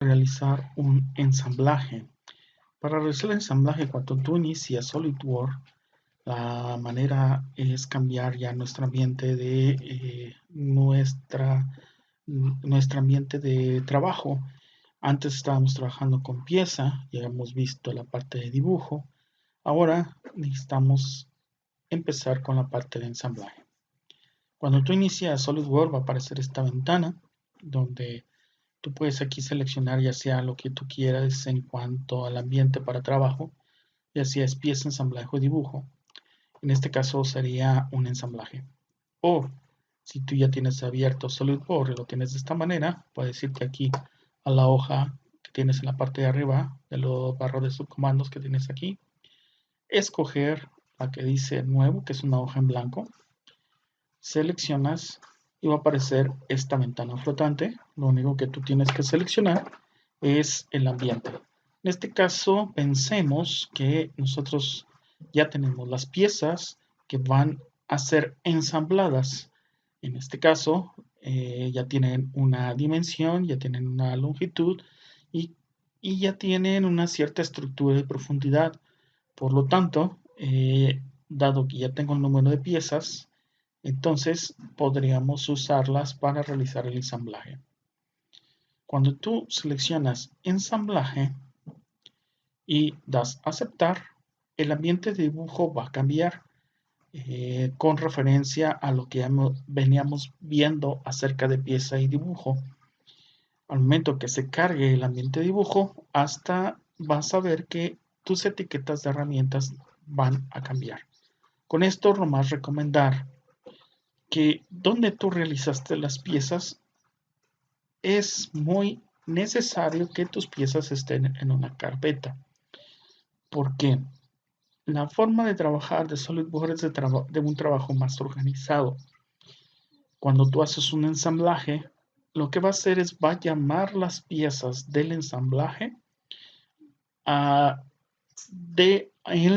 Realizar un ensamblaje. Para realizar el ensamblaje, cuando tú inicias SolidWorks, la manera es cambiar ya nuestro ambiente de nuestro ambiente de trabajo. Antes estábamos trabajando con pieza, ya hemos visto la parte de dibujo. Ahora necesitamos empezar con la parte de ensamblaje. Cuando tú inicias SolidWorks va a aparecer esta ventana donde tú puedes aquí seleccionar ya sea lo que tú quieras en cuanto al ambiente para trabajo, ya sea es pieza, ensamblaje o dibujo. En este caso sería un ensamblaje. O si tú ya tienes abierto SolidWorks y lo tienes de esta manera, puedes irte aquí a la hoja que tienes en la parte de arriba de los barras de subcomandos que tienes aquí, escoger la que dice nuevo, que es una hoja en blanco, seleccionas y va a aparecer esta ventana flotante. Lo único que tú tienes que seleccionar es el ambiente. En este caso, pensemos que nosotros ya tenemos las piezas que van a ser ensambladas. En este caso, ya tienen una dimensión, ya tienen una longitud y, ya tienen una cierta estructura y profundidad. Por lo tanto, dado que ya tengo el número de piezas, entonces podríamos usarlas para realizar el ensamblaje. Cuando tú seleccionas ensamblaje y das aceptar, el ambiente de dibujo va a cambiar con referencia a lo que veníamos viendo acerca de pieza y dibujo. Al momento que se cargue el ambiente de dibujo, hasta vas a ver que tus etiquetas de herramientas van a cambiar. Con esto, lo más recomendar que donde tú realizaste las piezas es muy necesario que tus piezas estén en una carpeta. Porque la forma de trabajar de SolidWorks es de un trabajo más organizado. Cuando tú haces un ensamblaje, lo que va a hacer es va a llamar las piezas del ensamblaje en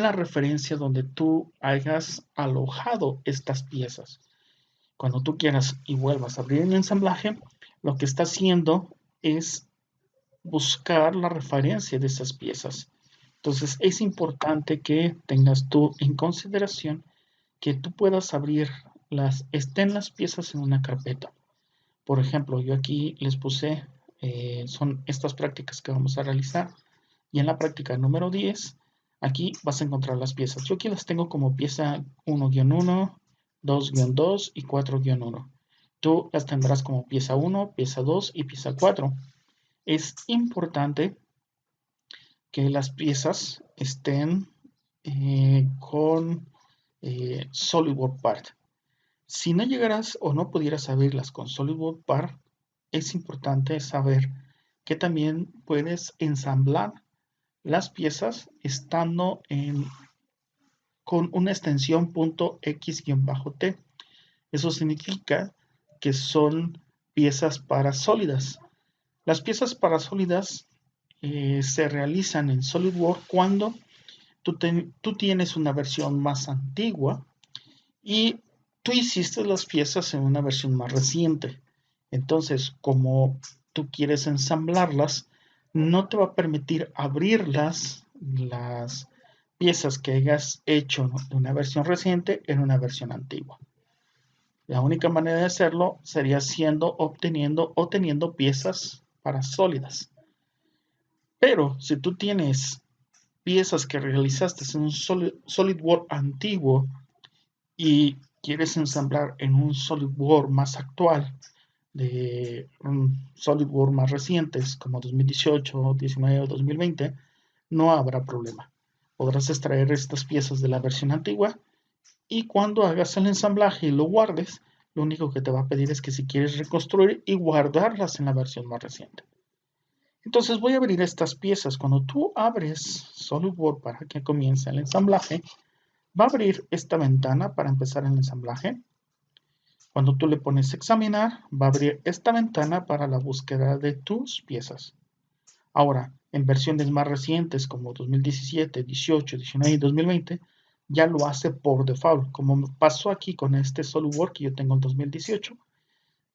la referencia donde tú hayas alojado estas piezas. Cuando tú quieras y vuelvas a abrir el ensamblaje, lo que está haciendo es buscar la referencia de esas piezas. Entonces es importante que tengas tú en consideración que tú puedas estén las piezas en una carpeta. Por ejemplo, yo aquí les puse, son estas prácticas que vamos a realizar. Y en la práctica número 10, aquí vas a encontrar las piezas. Yo aquí las tengo como pieza 1-1, 2-2 y 4-1. Tú las tendrás como pieza 1, pieza 2 y pieza 4. Es importante que las piezas estén con SolidWorks Part. Si no llegaras o no pudieras abrirlas con SolidWorks Part, es importante saber que también puedes ensamblar las piezas estando con una extensión .x-t. Eso significa que son piezas para sólidas. Las piezas para sólidas se realizan en SolidWorks cuando tú tienes una versión más antigua y tú hiciste las piezas en una versión más reciente. Entonces, como tú quieres ensamblarlas, no te va a permitir abrir las piezas que hayas hecho de una versión reciente en una versión antigua. La única manera de hacerlo sería obteniendo o teniendo piezas para sólidas. Pero si tú tienes piezas que realizaste en un SolidWorks antiguo y quieres ensamblar en un SolidWorks más actual, de SolidWorks más recientes como 2018, 19 o 2020, no habrá problema. Podrás extraer estas piezas de la versión antigua y cuando hagas el ensamblaje y lo guardes, lo único que te va a pedir es que si quieres reconstruir y guardarlas en la versión más reciente. Entonces voy a abrir estas piezas. Cuando tú abres SolidWorks para que comience el ensamblaje, va a abrir esta ventana para empezar el ensamblaje. Cuando tú le pones examinar, va a abrir esta ventana para la búsqueda de tus piezas. Ahora, en versiones más recientes como 2017, 18, 19 y 2020, ya lo hace por default. Como pasó aquí con este SolidWorks que yo tengo en 2018,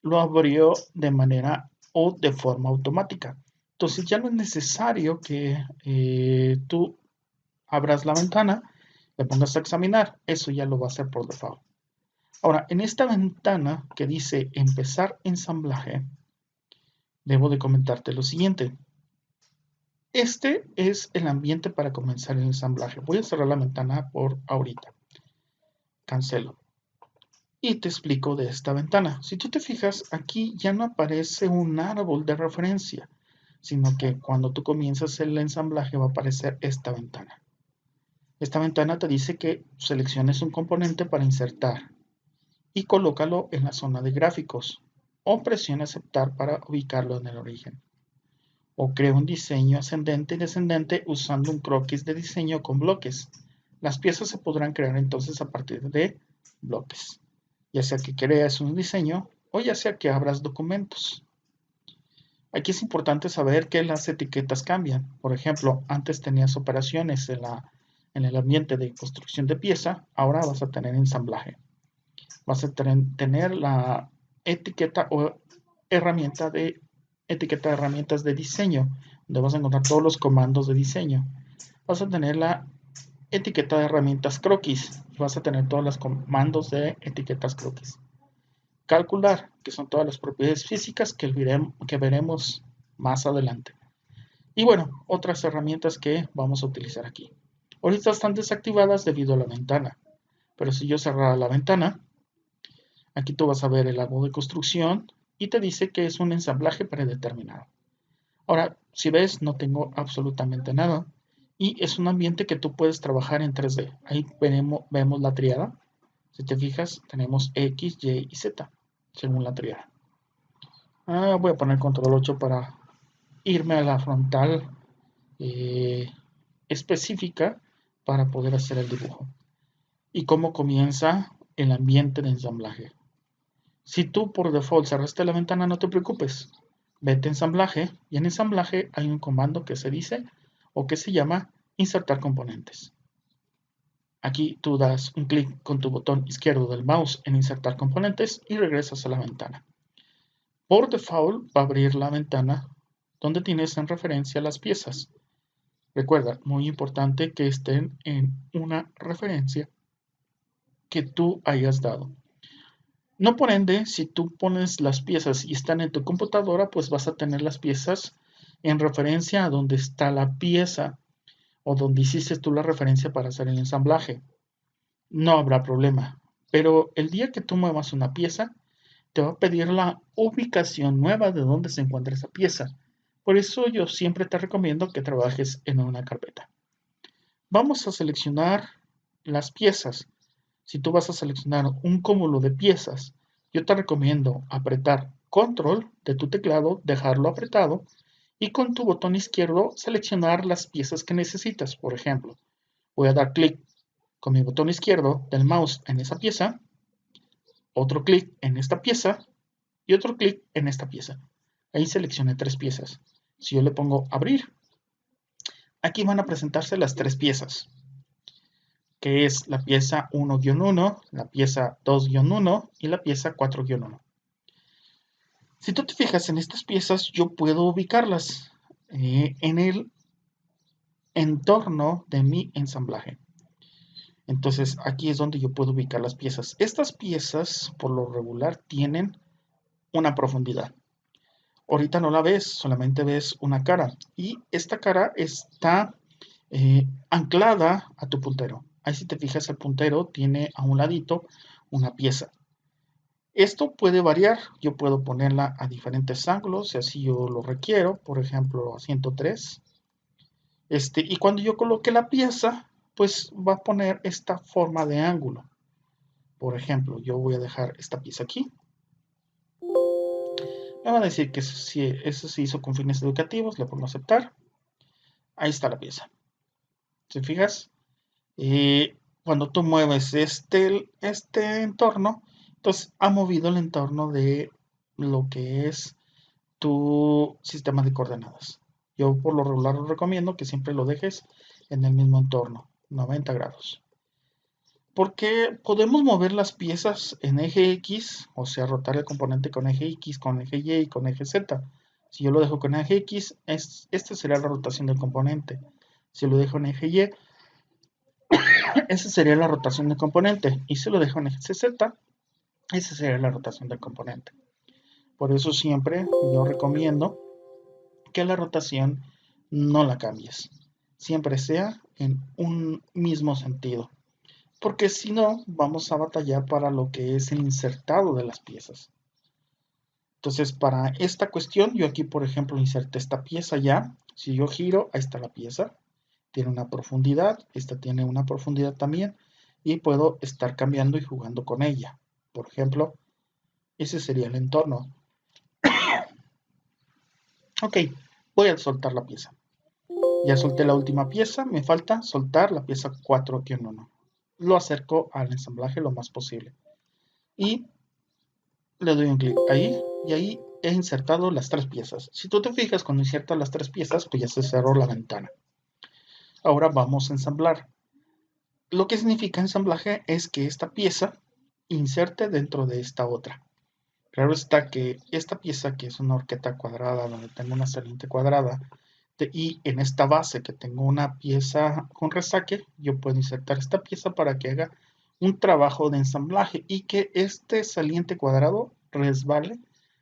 lo abrió de manera o de forma automática. Entonces ya no es necesario que tú abras la ventana, le pongas a examinar, eso ya lo va a hacer por default. Ahora, en esta ventana que dice empezar ensamblaje, debo de comentarte lo siguiente. Este es el ambiente para comenzar el ensamblaje. Voy a cerrar la ventana por ahorita. Cancelo. Y te explico de esta ventana. Si tú te fijas, aquí ya no aparece un árbol de referencia, sino que cuando tú comienzas el ensamblaje va a aparecer esta ventana. Esta ventana te dice que selecciones un componente para insertar y colócalo en la zona de gráficos o presiona aceptar para ubicarlo en el origen. O crea un diseño ascendente y descendente usando un croquis de diseño con bloques. Las piezas se podrán crear entonces a partir de bloques, ya sea que creas un diseño o ya sea que abras documentos. Aquí es importante saber que las etiquetas cambian. Por ejemplo, antes tenías operaciones en el ambiente de construcción de pieza, ahora vas a tener ensamblaje. Vas a tener la etiqueta o etiqueta de herramientas de diseño, donde vas a encontrar todos los comandos de diseño. Vas a tener la etiqueta de herramientas croquis, vas a tener todos los comandos de etiquetas croquis. Calcular, que son todas las propiedades físicas que veremos más adelante. Y bueno, otras herramientas que vamos a utilizar aquí. Ahorita están desactivadas debido a la ventana, pero si yo cerrara la ventana, aquí tú vas a ver el árbol de construcción y te dice que es un ensamblaje predeterminado. Ahora, si ves, no tengo absolutamente nada y es un ambiente que tú puedes trabajar en 3D. Ahí vemos la triada. Si te fijas, tenemos X, Y y Z, según la triada. Voy a poner control 8 para irme a la frontal específica para poder hacer el dibujo. Y cómo comienza el ambiente de ensamblaje. Si tú por default cerraste la ventana, no te preocupes. Vete a ensamblaje y en ensamblaje hay un comando que se dice o que se llama insertar componentes. Aquí tú das un clic con tu botón izquierdo del mouse en insertar componentes y regresas a la ventana. Por default va a abrir la ventana donde tienes en referencia las piezas. Recuerda, muy importante que estén en una referencia que tú hayas dado. No por ende, si tú pones las piezas y están en tu computadora, pues vas a tener las piezas en referencia a donde está la pieza o donde hiciste tú la referencia para hacer el ensamblaje. No habrá problema. Pero el día que tú muevas una pieza, te va a pedir la ubicación nueva de donde se encuentra esa pieza. Por eso yo siempre te recomiendo que trabajes en una carpeta. Vamos a seleccionar las piezas. Si tú vas a seleccionar un cúmulo de piezas, yo te recomiendo apretar Control de tu teclado, dejarlo apretado y con tu botón izquierdo seleccionar las piezas que necesitas. Por ejemplo, voy a dar clic con mi botón izquierdo del mouse en esa pieza, otro clic en esta pieza y otro clic en esta pieza. Ahí seleccioné 3 piezas. Si yo le pongo abrir, aquí van a presentarse las 3 piezas, que es la pieza 1-1, la pieza 2-1 y la pieza 4-1. Si tú te fijas en estas piezas, yo puedo ubicarlas en el entorno de mi ensamblaje. Entonces aquí es donde yo puedo ubicar las piezas. Estas piezas, por lo regular, tienen una profundidad. Ahorita no la ves, solamente ves una cara. Y esta cara está anclada a tu puntero. Ahí si te fijas, el puntero tiene a un ladito una pieza. Esto puede variar. Yo puedo ponerla a diferentes ángulos, si así yo lo requiero. Por ejemplo, a 103. Y cuando yo coloque la pieza, pues va a poner esta forma de ángulo. Por ejemplo, yo voy a dejar esta pieza aquí. Me va a decir que si eso se hizo con fines educativos, le pongo a aceptar. Ahí está la pieza. ¿Te fijas? Cuando tú mueves este entorno, entonces ha movido el entorno de lo que es tu sistema de coordenadas. Yo por lo regular lo recomiendo que siempre lo dejes en el mismo entorno, 90 grados. Porque podemos mover las piezas en eje X, o sea, rotar el componente con eje X, con eje Y y con eje Z. Si yo lo dejo con eje X, esta sería la rotación del componente. Si lo dejo en eje Y, esa sería la rotación del componente. Y si lo dejo en eje Z, esa sería la rotación del componente. Por eso siempre yo recomiendo que la rotación no la cambies. Siempre sea en un mismo sentido. Porque si no, vamos a batallar para lo que es el insertado de las piezas. Entonces, para esta cuestión, yo aquí, por ejemplo, inserté esta pieza ya. Si yo giro, ahí está la pieza. Tiene una profundidad, esta tiene una profundidad también. Y puedo estar cambiando y jugando con ella. Por ejemplo, ese sería el entorno. Ok, voy a soltar la pieza. Ya solté la última pieza, me falta soltar la pieza 4 aquí en 1. Lo acerco al ensamblaje lo más posible. Y le doy un clic ahí y ahí he insertado las 3 piezas. Si tú te fijas, cuando insertas las 3 piezas, pues ya se cerró la ventana. Ahora vamos a ensamblar. Lo que significa ensamblaje es que esta pieza inserte dentro de esta otra. Claro está que esta pieza, que es una horqueta cuadrada donde tengo una saliente cuadrada, y en esta base que tengo una pieza con resaque, yo puedo insertar esta pieza para que haga un trabajo de ensamblaje y que este saliente cuadrado resbale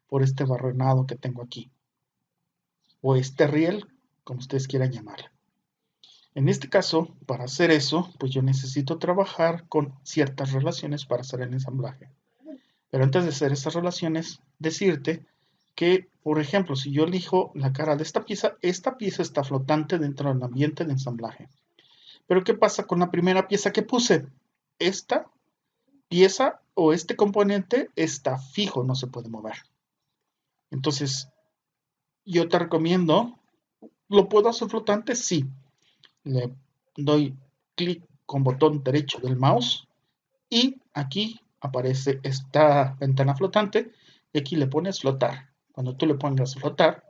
por este barrenado que tengo aquí, o este riel, como ustedes quieran llamarlo. En este caso, para hacer eso, pues yo necesito trabajar con ciertas relaciones para hacer el ensamblaje. Pero antes de hacer estas relaciones, decirte que, por ejemplo, si yo elijo la cara de esta pieza está flotante dentro del ambiente de ensamblaje. Pero ¿qué pasa con la primera pieza que puse? Esta pieza o este componente está fijo, no se puede mover. Entonces, yo te recomiendo, ¿lo puedo hacer flotante? Sí. Le doy clic con botón derecho del mouse y aquí aparece esta ventana flotante y aquí le pones flotar. Cuando tú le pongas flotar,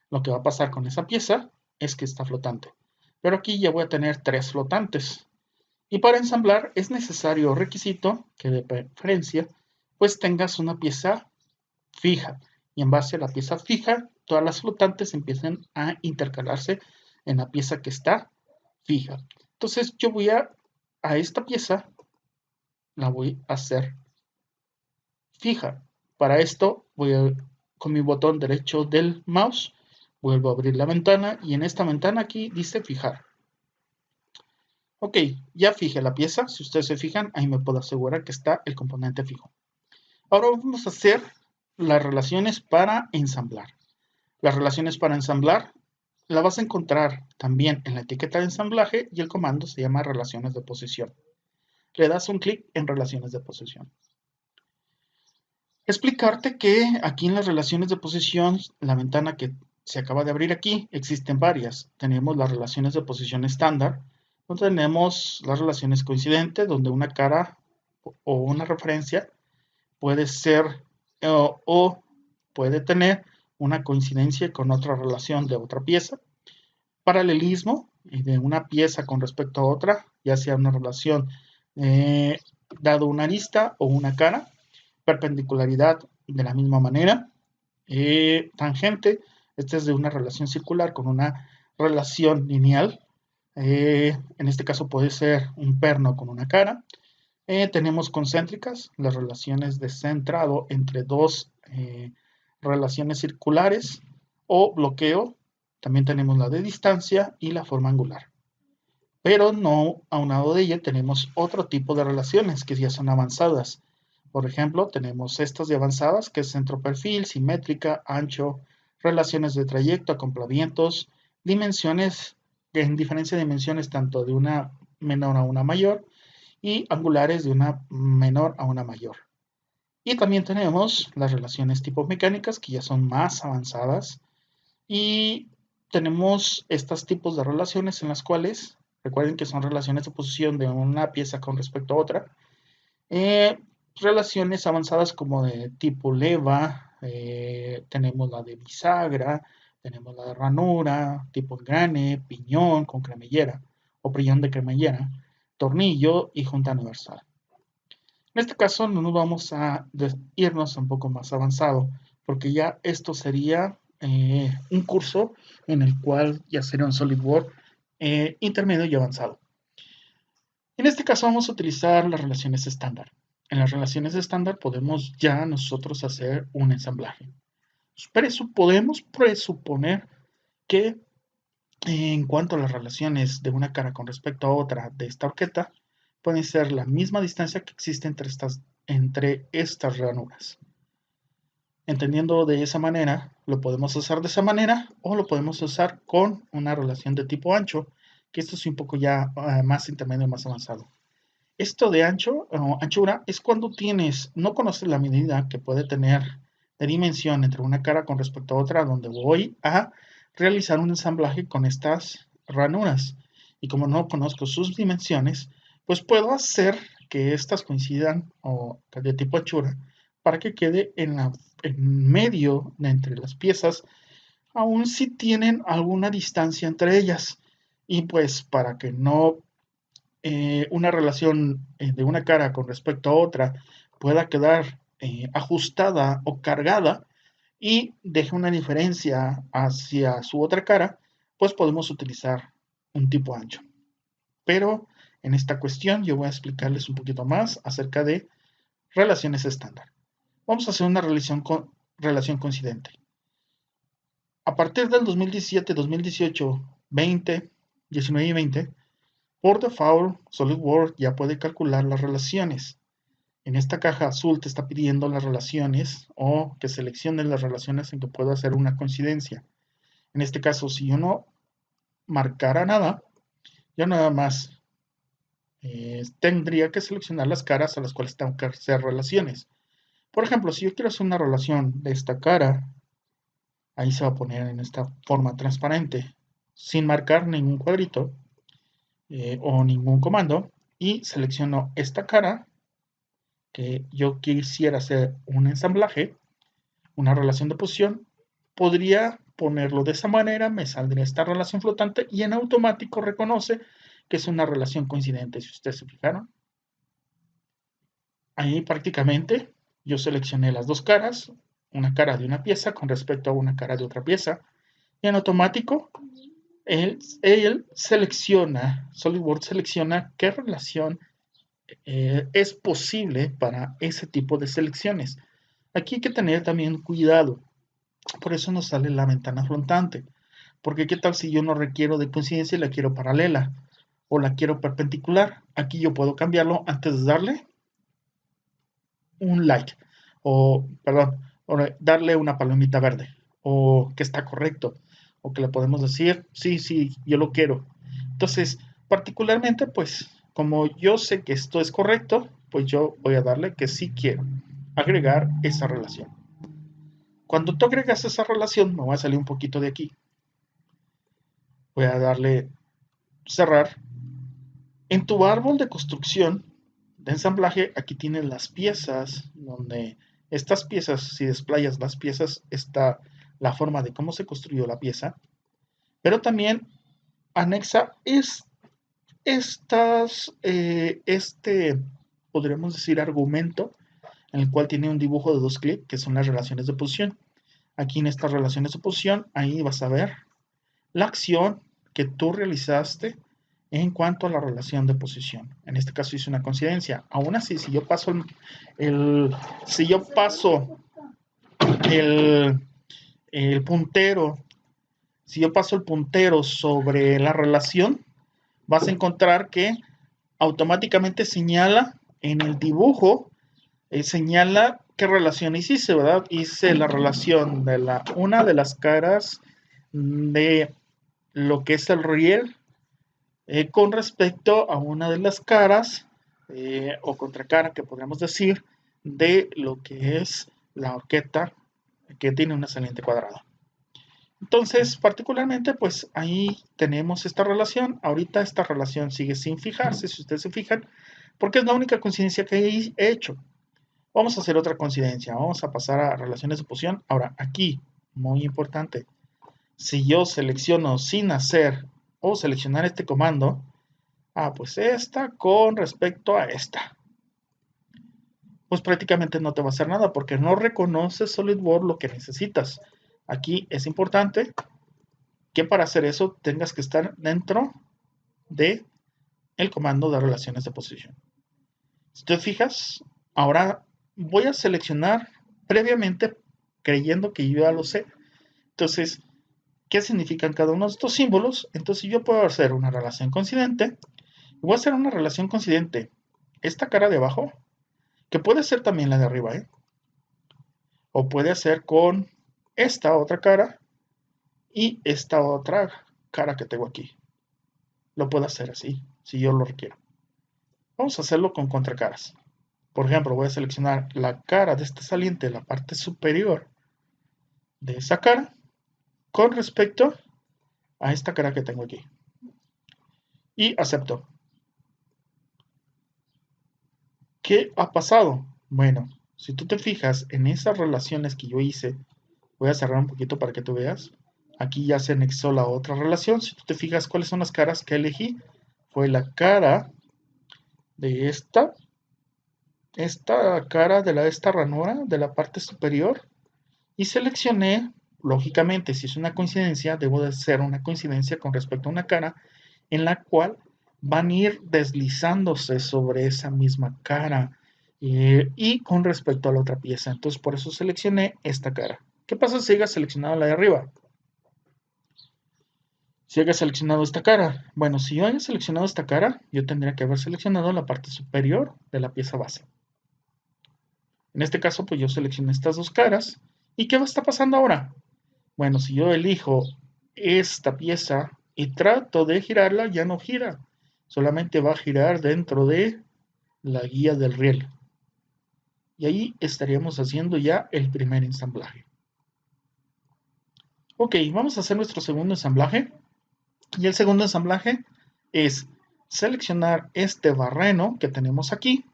lo que va a pasar con esa pieza es que está flotante. Pero aquí ya voy a tener 3 flotantes. Y para ensamblar es necesario requisito que de preferencia pues tengas una pieza fija. Y en base a la pieza fija, todas las flotantes empiezan a intercalarse en la pieza que está fija. Entonces yo voy a esta pieza la voy a hacer fija. Para esto voy a, con mi botón derecho del mouse, vuelvo a abrir la ventana y en esta ventana aquí dice fijar. Ok, ya fijé la pieza. Si ustedes se fijan, ahí me puedo asegurar que está el componente fijo. Ahora vamos a hacer las relaciones para ensamblar. Las relaciones para ensamblar la vas a encontrar también en la etiqueta de ensamblaje y el comando se llama relaciones de posición. Le das un clic en relaciones de posición. Explicarte que aquí en las relaciones de posición, la ventana que se acaba de abrir aquí, existen varias. Tenemos las relaciones de posición estándar, donde tenemos las relaciones coincidentes, donde una cara o una referencia puede ser o puede tener una coincidencia con otra relación de otra pieza. Paralelismo de una pieza con respecto a otra, ya sea una relación dado una arista o una cara. Perpendicularidad de la misma manera. Tangente, esta es de una relación circular con una relación lineal. En este caso puede ser un perno con una cara. Tenemos concéntricas, las relaciones de centrado entre dos relaciones circulares o bloqueo. También tenemos la de distancia y la forma angular. Pero no aunado de ella tenemos otro tipo de relaciones que ya son avanzadas. Por ejemplo, tenemos estas de avanzadas, que es centro-perfil, simétrica, ancho, relaciones de trayecto, acoplamientos, dimensiones, en diferencia de dimensiones tanto de una menor a una mayor, y angulares de una menor a una mayor. Y también tenemos las relaciones tipo mecánicas, que ya son más avanzadas, y tenemos estos tipos de relaciones en las cuales, recuerden que son relaciones de posición de una pieza con respecto a otra, relaciones avanzadas como de tipo leva, tenemos la de bisagra, tenemos la de ranura, tipo engrane, piñón con cremallera o piñón de cremallera, tornillo y junta universal. En este caso no nos vamos a irnos un poco más avanzado porque ya esto sería un curso en el cual ya sería un SolidWorks intermedio y avanzado. En este caso vamos a utilizar las relaciones estándar. En las relaciones estándar podemos ya nosotros hacer un ensamblaje. Podemos presuponer que en cuanto a las relaciones de una cara con respecto a otra de esta horqueta, pueden ser la misma distancia que existe entre estas ranuras. Entendiendo de esa manera, lo podemos usar de esa manera o lo podemos usar con una relación de tipo ancho, que esto es un poco ya más intermedio, más avanzado. Esto de ancho o anchura es cuando no conoces la medida que puede tener de dimensión entre una cara con respecto a otra, donde voy a realizar un ensamblaje con estas ranuras. Y como no conozco sus dimensiones, pues puedo hacer que estas coincidan o de tipo anchura para que quede en medio de entre las piezas, aun si tienen alguna distancia entre ellas. Y pues para que no una relación de una cara con respecto a otra pueda quedar ajustada o cargada y deje una diferencia hacia su otra cara, pues podemos utilizar un tipo ancho. Pero en esta cuestión yo voy a explicarles un poquito más acerca de relaciones estándar. Vamos a hacer una relación coincidente. A partir del 2017, 2018, 20, 19 y 20, por default, SolidWorks ya puede calcular las relaciones. En esta caja azul te está pidiendo las relaciones o que selecciones las relaciones en que puedo hacer una coincidencia. En este caso, si yo no marcara nada, yo nada más tendría que seleccionar las caras a las cuales tengo que hacer relaciones. Por ejemplo, si yo quiero hacer una relación de esta cara, ahí se va a poner en esta forma transparente, sin marcar ningún cuadrito o ningún comando, y selecciono esta cara que yo quisiera hacer un ensamblaje, una relación de posición, podría ponerlo de esa manera, me saldría esta relación flotante y en automático reconoce que es una relación coincidente. Si ustedes se fijaron, ahí prácticamente yo seleccioné las dos caras, una cara de una pieza con respecto a una cara de otra pieza, y en automático él selecciona, SolidWorks selecciona qué relación es posible para ese tipo de selecciones. Aquí hay que tener también cuidado, por eso nos sale la ventana flotante, porque qué tal si yo no requiero de coincidencia y la quiero paralela o la quiero perpendicular. Aquí yo puedo cambiarlo antes de darle un like o, perdón, o darle una palomita verde o que está correcto o que le podemos decir, sí, sí, yo lo quiero. Entonces, particularmente, pues, como yo sé que esto es correcto, pues yo voy a darle que sí quiero agregar esa relación. Cuando tú agregas esa relación, me voy a salir un poquito de aquí. Voy a darle cerrar. En tu árbol de construcción, de ensamblaje, aquí tienes las piezas, donde estas piezas, si desplayas las piezas, está la forma de cómo se construyó la pieza, pero también anexa podríamos decir, argumento, en el cual tiene un dibujo de dos clics, que son las relaciones de posición. Aquí en estas relaciones de posición, ahí vas a ver la acción que tú realizaste en cuanto a la relación de posición. En este caso hice una coincidencia. Aún así, si yo paso el puntero, si yo paso el puntero sobre la relación, vas a encontrar que automáticamente señala en el dibujo, señala qué relación hiciste, ¿verdad? Hice la relación de una de las caras de lo que es el riel con respecto a una de las caras o contracara que podríamos decir de lo que es la horqueta que tiene una saliente cuadrada. Entonces, particularmente, pues ahí tenemos esta relación. Ahorita esta relación sigue sin fijarse, si ustedes se fijan, porque es la única coincidencia que he hecho. Vamos a hacer otra coincidencia. Vamos a pasar a relaciones de posición. Ahora, aquí, muy importante, si yo selecciono sin hacer o seleccionar este comando, pues esta con respecto a esta, pues prácticamente no te va a hacer nada porque no reconoce SolidWorks lo que necesitas. Aquí es importante que para hacer eso tengas que estar dentro de el comando de relaciones de posición. Si te fijas, ahora voy a seleccionar previamente creyendo que yo ya lo sé. Entonces, ¿qué significan cada uno de estos símbolos? Entonces yo puedo hacer una relación coincidente. Voy a hacer una relación coincidente. Esta cara de abajo, que puede ser también la de arriba, ¿eh? O puede ser con esta otra cara y esta otra cara que tengo aquí. Lo puedo hacer así, si yo lo requiero. Vamos a hacerlo con contracaras. Por ejemplo, voy a seleccionar la cara de este saliente, la parte superior de esa cara, con respecto a esta cara que tengo aquí. Y acepto. ¿Qué ha pasado? Bueno, si tú te fijas en esas relaciones que yo hice, voy a cerrar un poquito para que tú veas. Aquí ya se anexó la otra relación. Si tú te fijas cuáles son las caras que elegí, fue la cara de esta cara de esta ranura de la parte superior y seleccioné, lógicamente, si es una coincidencia, debo de ser una coincidencia con respecto a una cara en la cual van a ir deslizándose sobre esa misma cara y con respecto a la otra pieza. Entonces, por eso seleccioné esta cara. ¿Qué pasa si haya seleccionado la de arriba? Si haya seleccionado esta cara. Bueno, si yo haya seleccionado esta cara, yo tendría que haber seleccionado la parte superior de la pieza base. En este caso, pues yo seleccioné estas dos caras. ¿Y qué va a estar pasando ahora? Bueno, si yo elijo esta pieza y trato de girarla, ya no gira. Solamente va a girar dentro de la guía del riel. Y ahí estaríamos haciendo ya el primer ensamblaje. Ok, vamos a hacer nuestro segundo ensamblaje. Y el segundo ensamblaje es seleccionar este barreno que tenemos aquí.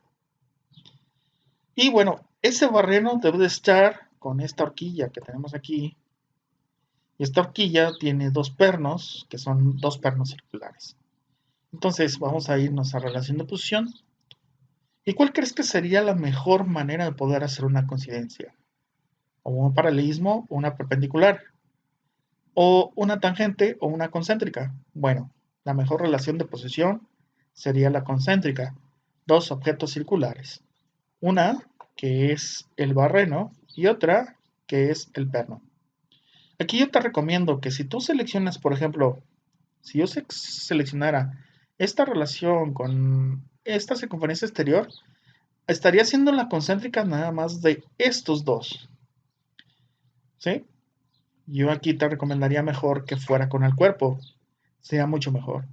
Y bueno, ese barreno debe de estar con esta horquilla que tenemos aquí. Y esta horquilla tiene dos pernos, que son dos pernos circulares. Entonces vamos a irnos a relación de posición. ¿Y cuál crees que sería la mejor manera de poder hacer una coincidencia? ¿O un paralelismo o una perpendicular? ¿O una tangente o una concéntrica? Bueno, la mejor relación de posición sería la concéntrica. Dos objetos circulares. Una que es el barreno y otra que es el perno. Aquí yo te recomiendo que si tú seleccionas, por ejemplo, si yo seleccionara esta relación con esta circunferencia exterior, estaría haciendo la concéntrica nada más de estos dos. ¿Sí? Yo aquí te recomendaría mejor que fuera con el cuerpo. Sería mucho mejor.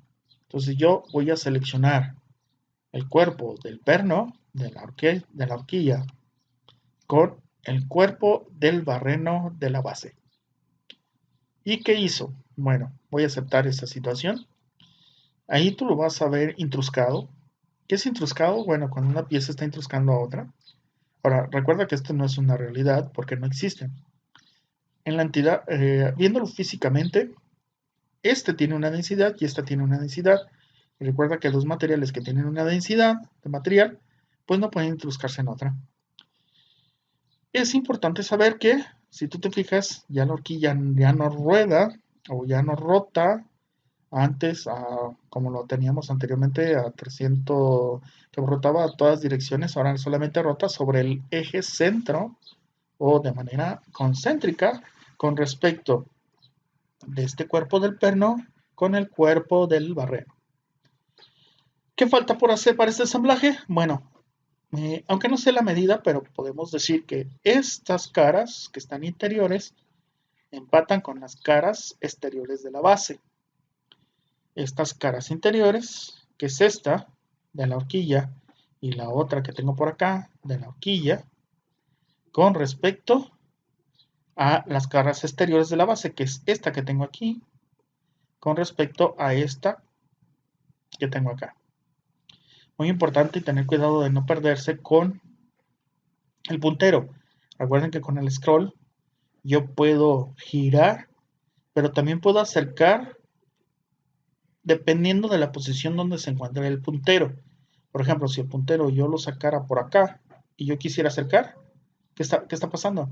Entonces yo voy a seleccionar el cuerpo del perno, de la horquilla, con el cuerpo del barreno de la base. ¿Y qué hizo? Bueno, voy a aceptar esta situación. Ahí tú lo vas a ver intruscado. ¿Qué es intruscado? Bueno, cuando una pieza está intruscando a otra. Ahora, recuerda que esto no es una realidad porque no existen. En la entidad, viéndolo físicamente, este tiene una densidad y esta tiene una densidad. Y recuerda que los materiales que tienen una densidad de material, pues no pueden intruscarse en otra. Es importante saber que, si tú te fijas, ya la horquilla ya no rueda o ya no rota antes, como lo teníamos anteriormente, a 300, que rotaba a todas direcciones, ahora solamente rota sobre el eje centro o de manera concéntrica con respecto de este cuerpo del perno con el cuerpo del barreno. ¿Qué falta por hacer para este ensamblaje? Bueno, aunque no sé la medida, pero podemos decir que estas caras que están interiores empatan con las caras exteriores de la base. Estas caras interiores, que es esta de la horquilla y la otra que tengo por acá de la horquilla, con respecto a las caras exteriores de la base, que es esta que tengo aquí, con respecto a esta que tengo acá. Muy importante tener cuidado de no perderse con el puntero. Recuerden que con el scroll yo puedo girar, pero también puedo acercar dependiendo de la posición donde se encuentre el puntero. Por ejemplo, si el puntero yo lo sacara por acá y yo quisiera acercar, ¿qué está pasando?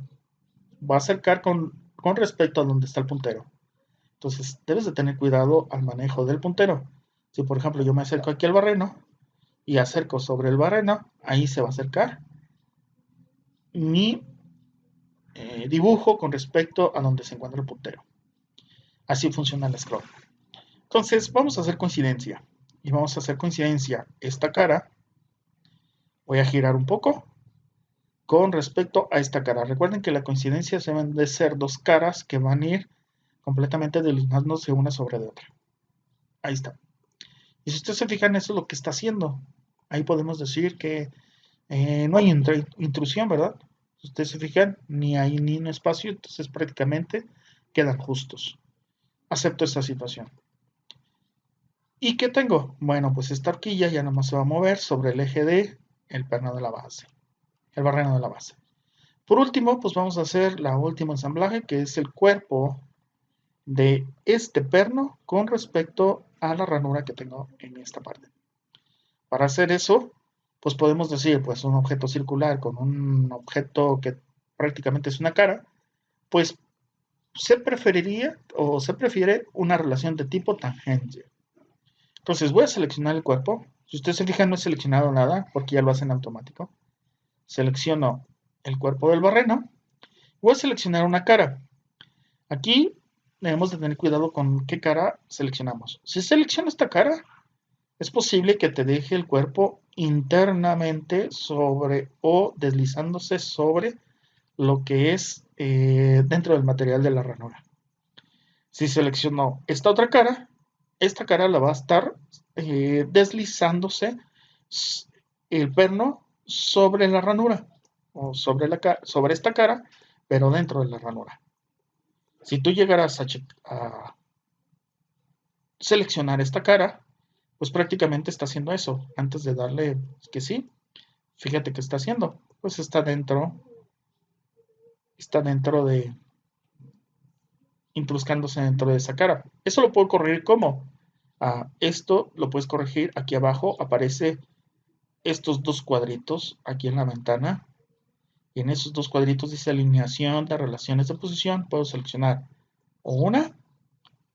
Va a acercar con respecto a donde está el puntero. Entonces, debes de tener cuidado al manejo del puntero. Si, por ejemplo, yo me acerco aquí al barreno y acerco sobre el barreno, ahí se va a acercar mi dibujo con respecto a donde se encuentra el puntero. Así funciona el scroll. Entonces, vamos a hacer coincidencia. Y vamos a hacer coincidencia esta cara. Voy a girar un poco con respecto a esta cara. Recuerden que la coincidencia deben de ser dos caras que van a ir completamente delineándose una sobre la otra. Ahí está. Y si ustedes se fijan, eso es lo que está haciendo. Ahí podemos decir que no hay intrusión, ¿verdad? Si ustedes se fijan, ni hay ni un espacio, entonces prácticamente quedan justos. Acepto esta situación. ¿Y qué tengo? Bueno, pues esta horquilla ya nada más se va a mover sobre el eje de el perno de la base, el barreno de la base. Por último, pues vamos a hacer la última ensamblaje, que es el cuerpo de este perno con respecto a la ranura que tengo en esta parte. Para hacer eso, pues podemos decir, pues un objeto circular con un objeto que prácticamente es una cara, pues se preferiría o se prefiere una relación de tipo tangente. Entonces voy a seleccionar el cuerpo. Si ustedes se fijan, no he seleccionado nada porque ya lo hacen automático. Selecciono el cuerpo del barreno. Voy a seleccionar una cara. Aquí debemos de tener cuidado con qué cara seleccionamos. Si selecciono esta cara, es posible que te deje el cuerpo internamente sobre o deslizándose sobre lo que es dentro del material de la ranura. Si selecciono esta cara la va a estar deslizándose el perno sobre la ranura o sobre esta cara, pero dentro de la ranura. Si tú llegaras a seleccionar esta cara, pues prácticamente está haciendo eso. Antes de darle que sí, fíjate que está haciendo. Pues está dentro de, intruscándose dentro de esa cara. Eso lo puedo corregir como. Esto lo puedes corregir aquí abajo. Aparece estos dos cuadritos aquí en la ventana. Y en esos dos cuadritos dice alineación de relaciones de posición. Puedo seleccionar o una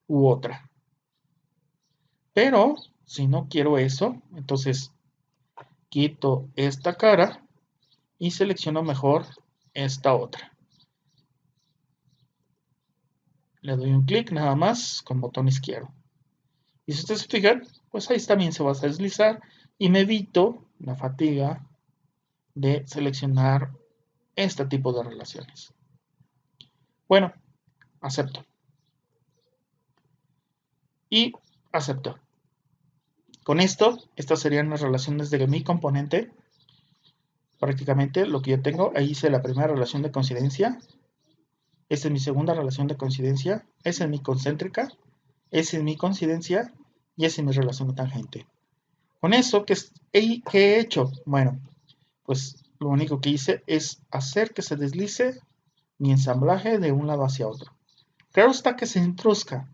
u otra. Pero si no quiero eso, entonces quito esta cara y selecciono mejor esta otra. Le doy un clic nada más con botón izquierdo. Y si ustedes se fijan, pues ahí también se va a deslizar y me evito la fatiga de seleccionar este tipo de relaciones. Bueno, acepto. Y acepto. Con esto, estas serían las relaciones de mi componente. Prácticamente lo que yo tengo, ahí hice la primera relación de coincidencia. Esta es mi segunda relación de coincidencia. Esa es mi concéntrica. Esa es mi coincidencia. Y esa es mi relación de tangente. Con eso, ¿qué he hecho? Bueno, pues lo único que hice es hacer que se deslice mi ensamblaje de un lado hacia otro. Claro está que se intrusca,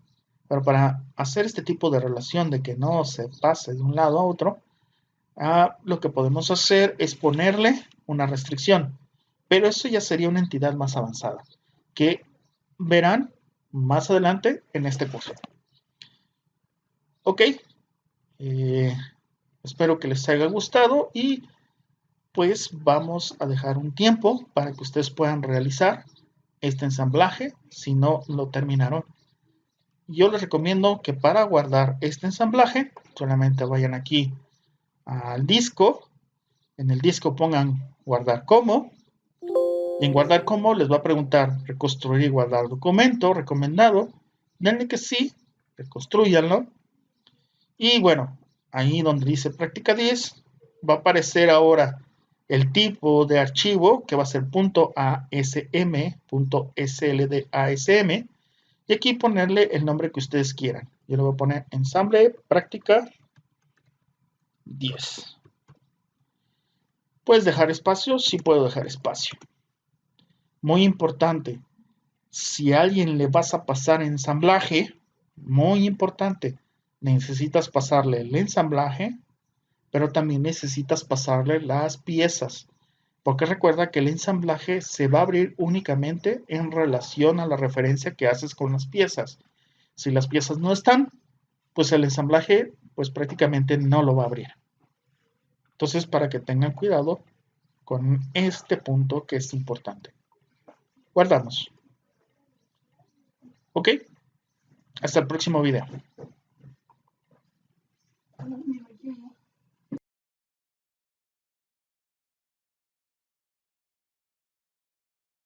pero para hacer este tipo de relación de que no se pase de un lado a otro, lo que podemos hacer es ponerle una restricción, pero eso ya sería una entidad más avanzada, que verán más adelante en este curso. Ok, espero que les haya gustado y pues vamos a dejar un tiempo para que ustedes puedan realizar este ensamblaje si no lo terminaron. Yo les recomiendo que para guardar este ensamblaje solamente vayan aquí al disco, en el disco pongan guardar como, y en guardar como les va a preguntar reconstruir y guardar documento recomendado, denle que sí, reconstruyanlo y bueno, ahí donde dice práctica 10 va a aparecer ahora el tipo de archivo que va a ser .asm, .sldasm, y aquí ponerle el nombre que ustedes quieran. Yo le voy a poner ensamble práctica 10. ¿Puedes dejar espacio? Sí puedo dejar espacio. Muy importante, si a alguien le vas a pasar ensamblaje, muy importante, necesitas pasarle el ensamblaje, pero también necesitas pasarle las piezas. Porque recuerda que el ensamblaje se va a abrir únicamente en relación a la referencia que haces con las piezas. Si las piezas no están, pues el ensamblaje pues prácticamente no lo va a abrir. Entonces, para que tengan cuidado con este punto que es importante. Guardamos. Ok, hasta el próximo video.